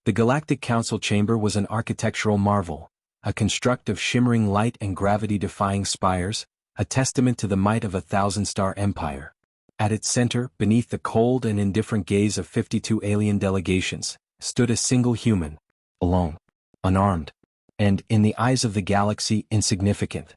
The Galactic Council chamber was an architectural marvel, a construct of shimmering light and gravity-defying spires, a testament to the might of a thousand-star empire. At its center, beneath the cold and indifferent gaze of 52 alien delegations, stood a single human, alone, unarmed, and, in the eyes of the galaxy, insignificant.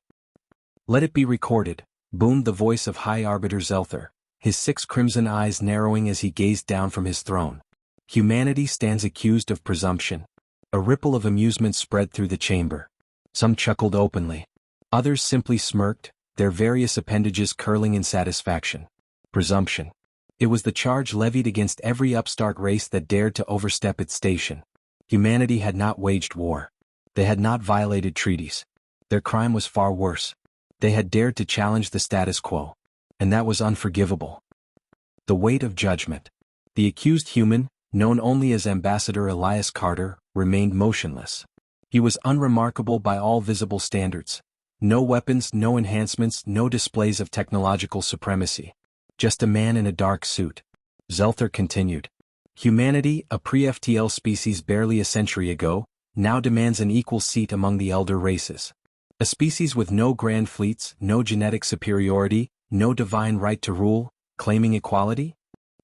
"Let it be recorded," boomed the voice of High Arbiter Zelther, his 6 crimson eyes narrowing as he gazed down from his throne. "Humanity stands accused of presumption." A ripple of amusement spread through the chamber. Some chuckled openly. Others simply smirked, their various appendages curling in satisfaction. Presumption. It was the charge levied against every upstart race that dared to overstep its station. Humanity had not waged war. They had not violated treaties. Their crime was far worse. They had dared to challenge the status quo. And that was unforgivable. The weight of judgment. The accused human, known only as Ambassador Elias Carter, remained motionless. He was unremarkable by all visible standards. No weapons, no enhancements, no displays of technological supremacy. Just a man in a dark suit. Zelther continued. "Humanity, a pre-FTL species barely a century ago, now demands an equal seat among the elder races. A species with no grand fleets, no genetic superiority, no divine right to rule, claiming equality?"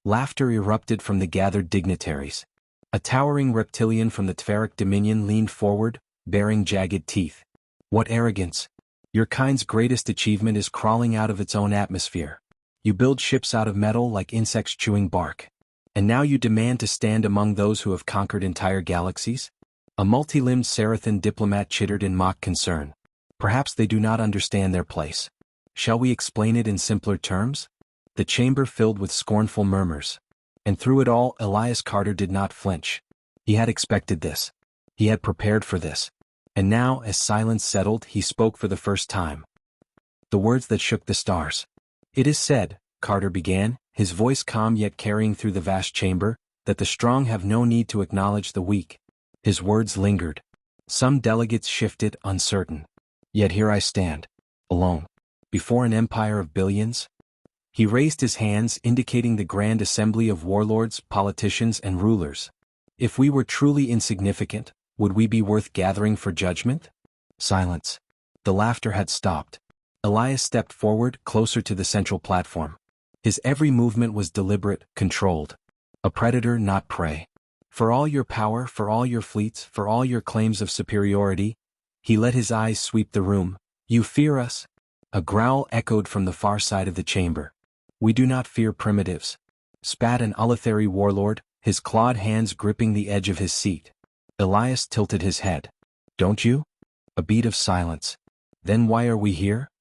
Laughter erupted from the gathered dignitaries. A towering reptilian from the Teferic Dominion leaned forward, baring jagged teeth. "What arrogance! Your kind's greatest achievement is crawling out of its own atmosphere. You build ships out of metal like insects chewing bark. And now you demand to stand among those who have conquered entire galaxies?" A multi-limbed Sarathan diplomat chittered in mock concern. "Perhaps they do not understand their place. Shall we explain it in simpler terms?" The chamber filled with scornful murmurs. And through it all, Elias Carter did not flinch. He had expected this. He had prepared for this. And now, as silence settled, he spoke for the first time. The words that shook the stars. "It is said," Carter began, his voice calm yet carrying through the vast chamber, "that the strong have no need to acknowledge the weak." His words lingered. Some delegates shifted, uncertain. "Yet here I stand, alone, before an empire of billions." He raised his hands, indicating the grand assembly of warlords, politicians, and rulers. "If we were truly insignificant, would we be worth gathering for judgment?" Silence. The laughter had stopped. Elias stepped forward, closer to the central platform. His every movement was deliberate, controlled. A predator, not prey. "For all your power, for all your fleets, for all your claims of superiority," he let his eyes sweep the room, "you fear us?" A growl echoed from the far side of the chamber. "We do not fear primitives," spat an Ulatheri warlord, his clawed hands gripping the edge of his seat. Elias tilted his head. "Don't you?" A beat of silence. "Then why are we here?"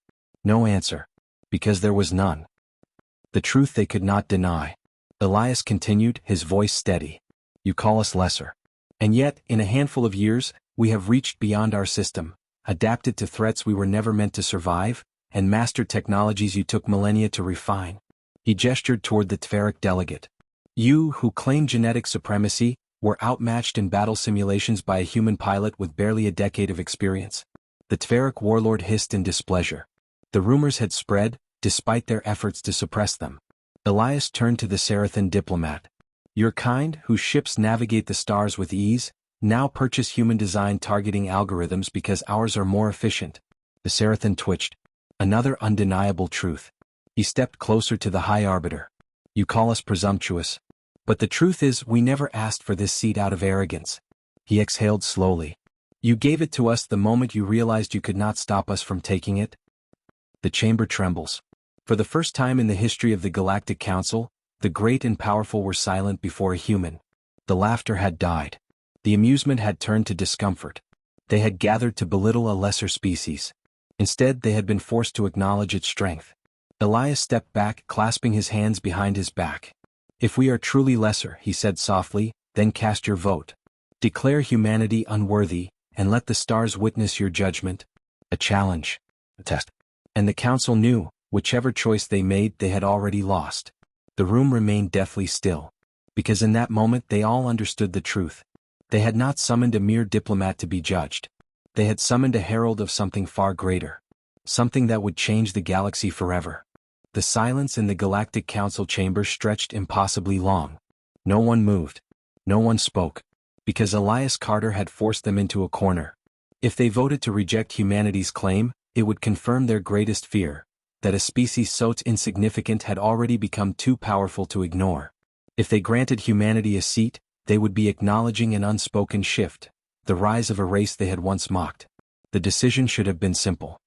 No answer. Because there was none. The truth they could not deny. Elias continued, his voice steady. "You call us lesser. And yet, in a handful of years, we have reached beyond our system, adapted to threats we were never meant to survive, and mastered technologies you took millennia to refine." He gestured toward the Teferic delegate. "You, who claim genetic supremacy, were outmatched in battle simulations by a human pilot with barely a decade of experience." The Teferic warlord hissed in displeasure. The rumors had spread, despite their efforts to suppress them. Elias turned to the Sarathan diplomat. "Your kind, whose ships navigate the stars with ease, now purchase human-designed targeting algorithms because ours are more efficient." The Sarathan twitched. Another undeniable truth. He stepped closer to the High Arbiter. "You call us presumptuous. But the truth is, we never asked for this seat out of arrogance." He exhaled slowly. "You gave it to us the moment you realized you could not stop us from taking it." The chamber trembles. For the first time in the history of the Galactic Council, the great and powerful were silent before a human. The laughter had died. The amusement had turned to discomfort. They had gathered to belittle a lesser species. Instead, they had been forced to acknowledge its strength. Elias stepped back, clasping his hands behind his back. "If we are truly lesser," he said softly, "then cast your vote. Declare humanity unworthy, and let the stars witness your judgment." A challenge. A test. And the council knew, whichever choice they made, they had already lost. The room remained deathly still. Because in that moment they all understood the truth. They had not summoned a mere diplomat to be judged. They had summoned a herald of something far greater. Something that would change the galaxy forever. The silence in the Galactic Council chamber stretched impossibly long. No one moved. No one spoke. Because Elias Carter had forced them into a corner. If they voted to reject humanity's claim, it would confirm their greatest fear, that a species so insignificant had already become too powerful to ignore. If they granted humanity a seat, they would be acknowledging an unspoken shift, the rise of a race they had once mocked. The decision should have been simple.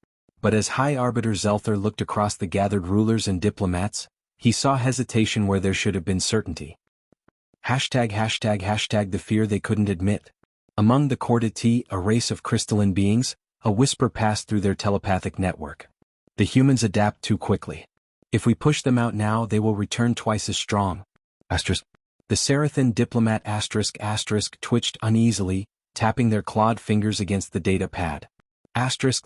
But as High Arbiter Zelther looked across the gathered rulers and diplomats, he saw hesitation where there should have been certainty. The fear they couldn't admit. Among the Chordati, a race of crystalline beings, a whisper passed through their telepathic network. The humans adapt too quickly. If we push them out now, they will return twice as strong. The Sarathan diplomat twitched uneasily, tapping their clawed fingers against the data pad.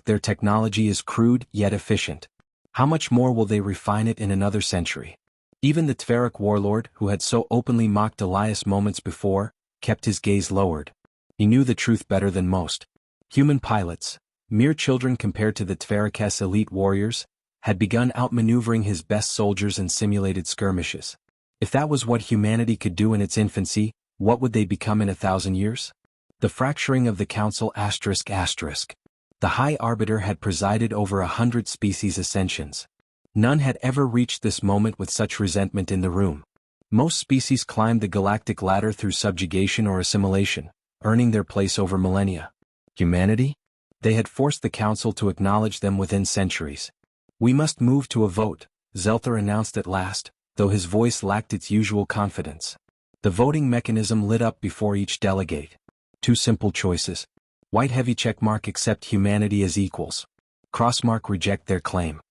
Their technology is crude yet efficient. How much more will they refine it in another century? Even the Tveric warlord, who had so openly mocked Elias moments before, kept his gaze lowered. He knew the truth better than most. Human pilots, mere children compared to the Tveric's elite warriors, had begun outmaneuvering his best soldiers in simulated skirmishes. If that was what humanity could do in its infancy, what would they become in 1,000 years? The fracturing of the Council ***. The High Arbiter had presided over 100 species ascensions. None had ever reached this moment with such resentment in the room. Most species climbed the galactic ladder through subjugation or assimilation, earning their place over millennia. Humanity? They had forced the Council to acknowledge them within centuries. We must move to a vote, Zelther announced at last, though his voice lacked its usual confidence. The voting mechanism lit up before each delegate. 2 simple choices. White heavy checkmark accept humanity as equals. Crossmark reject their claim.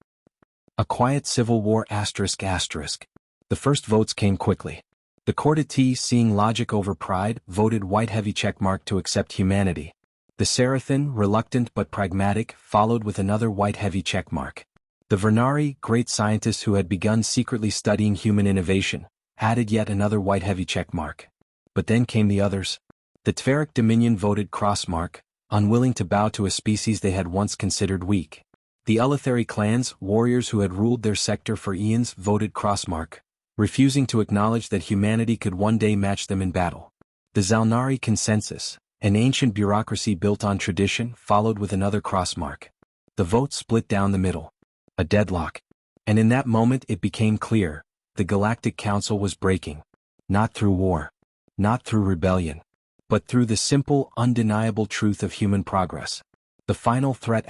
A quiet civil war ***. The first votes came quickly. The Chordati, seeing logic over pride, voted white heavy checkmark to accept humanity. The Sarathan, reluctant but pragmatic, followed with another white heavy checkmark. The Vernari, great scientists who had begun secretly studying human innovation, added yet another white heavy checkmark. But then came the others. The Tveric Dominion voted crossmark, unwilling to bow to a species they had once considered weak. The Eleutheri clans, warriors who had ruled their sector for eons, voted crossmark, refusing to acknowledge that humanity could one day match them in battle. The Zalnari consensus, an ancient bureaucracy built on tradition, followed with another crossmark. The vote split down the middle. A deadlock. And in that moment it became clear, the Galactic Council was breaking. Not through war. Not through rebellion. But through the simple, undeniable truth of human progress. The final threat ***.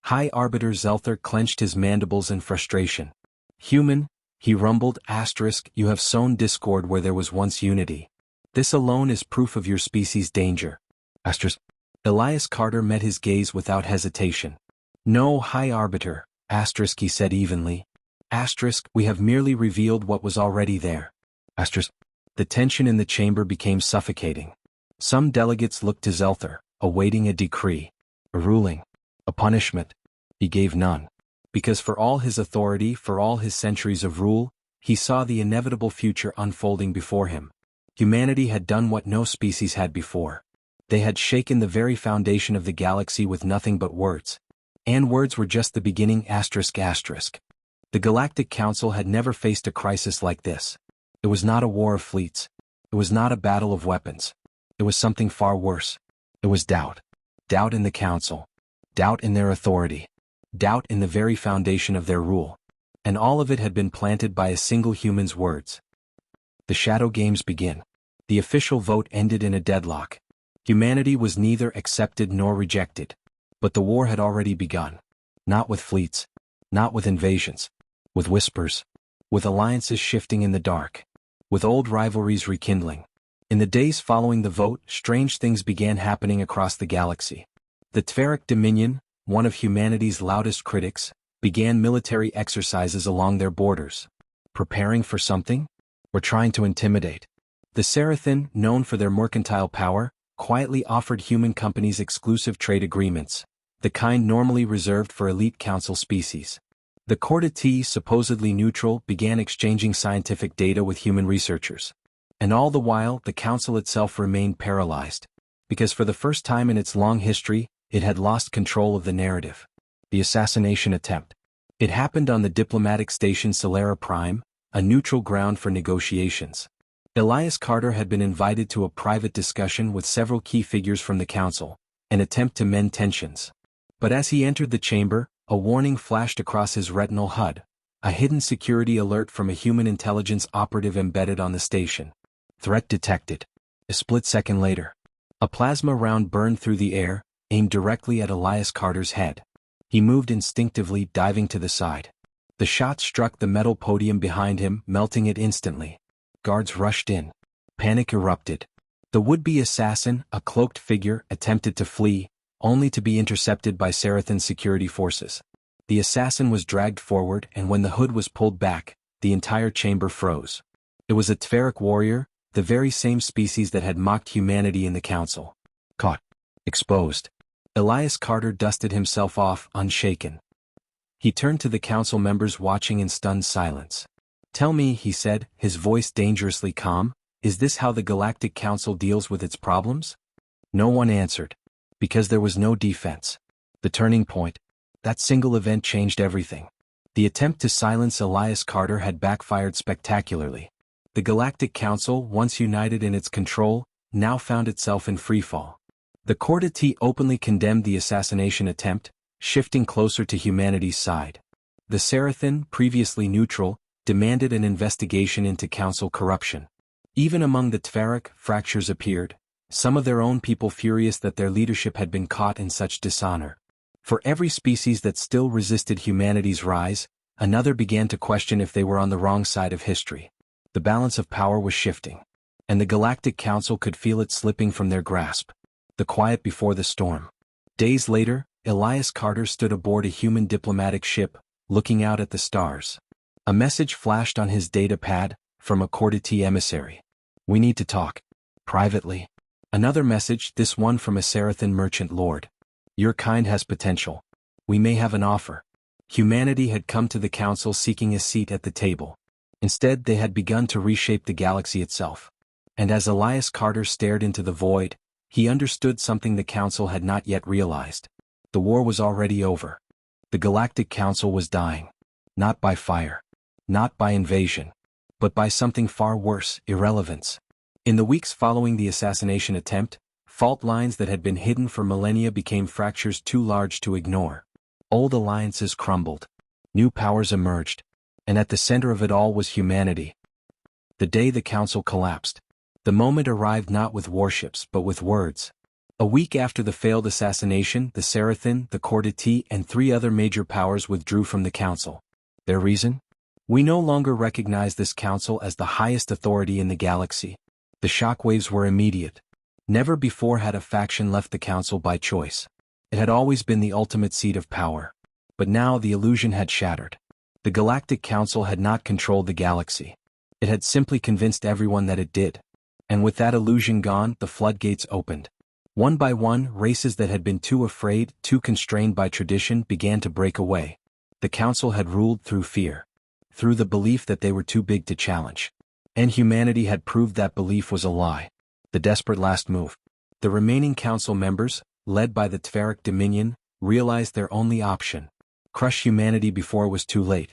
High Arbiter Zelther clenched his mandibles in frustration. Human, he rumbled, ***, you have sown discord where there was once unity. This alone is proof of your species' danger. Elias Carter met his gaze without hesitation. No, High Arbiter, he said evenly. We have merely revealed what was already there. The tension in the chamber became suffocating. Some delegates looked to Zelther, awaiting a decree, a ruling, a punishment. He gave none. Because for all his authority, for all his centuries of rule, he saw the inevitable future unfolding before him. Humanity had done what no species had before. They had shaken the very foundation of the galaxy with nothing but words. And words were just the beginning ***. The Galactic Council had never faced a crisis like this. It was not a war of fleets. It was not a battle of weapons. It was something far worse. It was doubt. Doubt in the Council. Doubt in their authority. Doubt in the very foundation of their rule. And all of it had been planted by a single human's words. The shadow games begin. The official vote ended in a deadlock. Humanity was neither accepted nor rejected. But the war had already begun. Not with fleets. Not with invasions. With whispers. With alliances shifting in the dark. With old rivalries rekindling. In the days following the vote, strange things began happening across the galaxy. The Tveric Dominion, one of humanity's loudest critics, began military exercises along their borders. Preparing for something? Or trying to intimidate? The Sarathan, known for their mercantile power, quietly offered human companies exclusive trade agreements, the kind normally reserved for elite council species. The Chordati, supposedly neutral, began exchanging scientific data with human researchers. And all the while, the council itself remained paralyzed. Because for the first time in its long history, it had lost control of the narrative. The assassination attempt. It happened on the diplomatic station Solera Prime, a neutral ground for negotiations. Elias Carter had been invited to a private discussion with several key figures from the council, an attempt to mend tensions. But as he entered the chamber, a warning flashed across his retinal HUD, a hidden security alert from a human intelligence operative embedded on the station. Threat detected. A split second later, a plasma round burned through the air, aimed directly at Elias Carter's head. He moved instinctively, diving to the side. The shot struck the metal podium behind him, melting it instantly. Guards rushed in. Panic erupted. The would-be assassin, a cloaked figure, attempted to flee, only to be intercepted by Sarathan's security forces. The assassin was dragged forward, and when the hood was pulled back, the entire chamber froze. It was a Tveric warrior, the very same species that had mocked humanity in the council. Caught. Exposed. Elias Carter dusted himself off, unshaken. He turned to the council members watching in stunned silence. "Tell me," he said, his voice dangerously calm, "is this how the Galactic Council deals with its problems?" No one answered. Because there was no defense. The turning point. That single event changed everything. The attempt to silence Elias Carter had backfired spectacularly. The Galactic Council, once united in its control, now found itself in freefall. The Corda T openly condemned the assassination attempt, shifting closer to humanity's side. The Sarathan, previously neutral, demanded an investigation into council corruption. Even among the Tveric, fractures appeared, some of their own people furious that their leadership had been caught in such dishonor. For every species that still resisted humanity's rise, another began to question if they were on the wrong side of history. The balance of power was shifting, and the Galactic Council could feel it slipping from their grasp. The quiet before the storm. Days later, Elias Carter stood aboard a human diplomatic ship, looking out at the stars. A message flashed on his data pad, from a Corda T emissary. "We need to talk. Privately." Another message, this one from a Sarathan merchant lord. "Your kind has potential. We may have an offer." Humanity had come to the council seeking a seat at the table. Instead, they had begun to reshape the galaxy itself. And as Elias Carter stared into the void, he understood something the council had not yet realized. The war was already over. The Galactic Council was dying. Not by fire. Not by invasion. But by something far worse, irrelevance. In the weeks following the assassination attempt, fault lines that had been hidden for millennia became fractures too large to ignore. Old alliances crumbled. New powers emerged. And at the center of it all was humanity. The day the council collapsed. The moment arrived not with warships but with words. A week after the failed assassination, the Sarathan, the Corda T, and 3 other major powers withdrew from the council. Their reason? "We no longer recognize this council as the highest authority in the galaxy." The shockwaves were immediate. Never before had a faction left the council by choice. It had always been the ultimate seat of power. But now the illusion had shattered. The Galactic Council had not controlled the galaxy. It had simply convinced everyone that it did. And with that illusion gone, the floodgates opened. One by one, races that had been too afraid, too constrained by tradition, began to break away. The council had ruled through fear. Through the belief that they were too big to challenge. And humanity had proved that belief was a lie. The desperate last move. The remaining council members, led by the Tveric Dominion, realized their only option. Crush humanity before it was too late.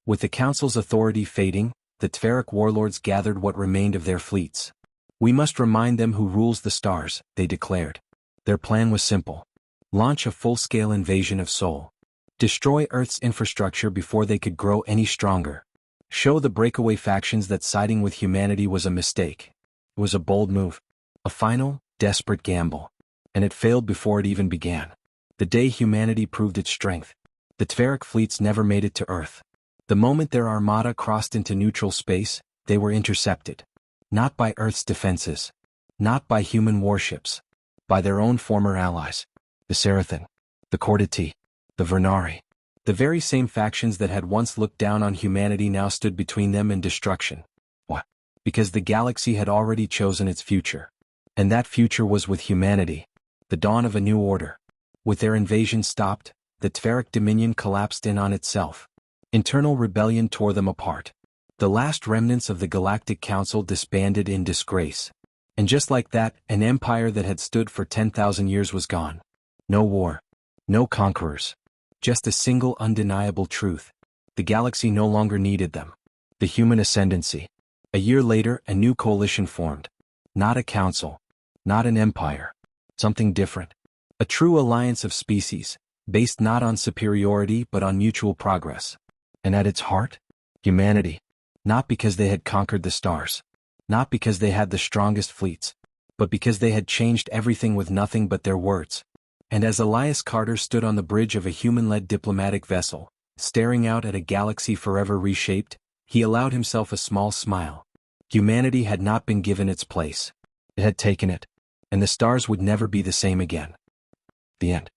With the council's authority fading, the Tveric warlords gathered what remained of their fleets. "We must remind them who rules the stars," they declared. Their plan was simple. Launch a full-scale invasion of Sol. Destroy Earth's infrastructure before they could grow any stronger. Show the breakaway factions that siding with humanity was a mistake. It was a bold move. A final, desperate gamble. And it failed before it even began. The day humanity proved its strength. The Tveric fleets never made it to Earth. The moment their armada crossed into neutral space, they were intercepted. Not by Earth's defenses. Not by human warships. By their own former allies. The Sarathan. The Corda T. The Vernari. The very same factions that had once looked down on humanity now stood between them and destruction. What? Because the galaxy had already chosen its future. And that future was with humanity. The dawn of a new order. With their invasion stopped, the Tveric Dominion collapsed in on itself. Internal rebellion tore them apart. The last remnants of the Galactic Council disbanded in disgrace. And just like that, an empire that had stood for 10,000 years was gone. No war. No conquerors. Just a single undeniable truth. The galaxy no longer needed them. The human ascendancy. A year later, a new coalition formed. Not a council. Not an empire. Something different. A true alliance of species, based not on superiority but on mutual progress. And at its heart, humanity. Not because they had conquered the stars. Not because they had the strongest fleets. But because they had changed everything with nothing but their words. And as Elias Carter stood on the bridge of a human-led diplomatic vessel, staring out at a galaxy forever reshaped, he allowed himself a small smile. Humanity had not been given its place. It had taken it. And the stars would never be the same again. The end.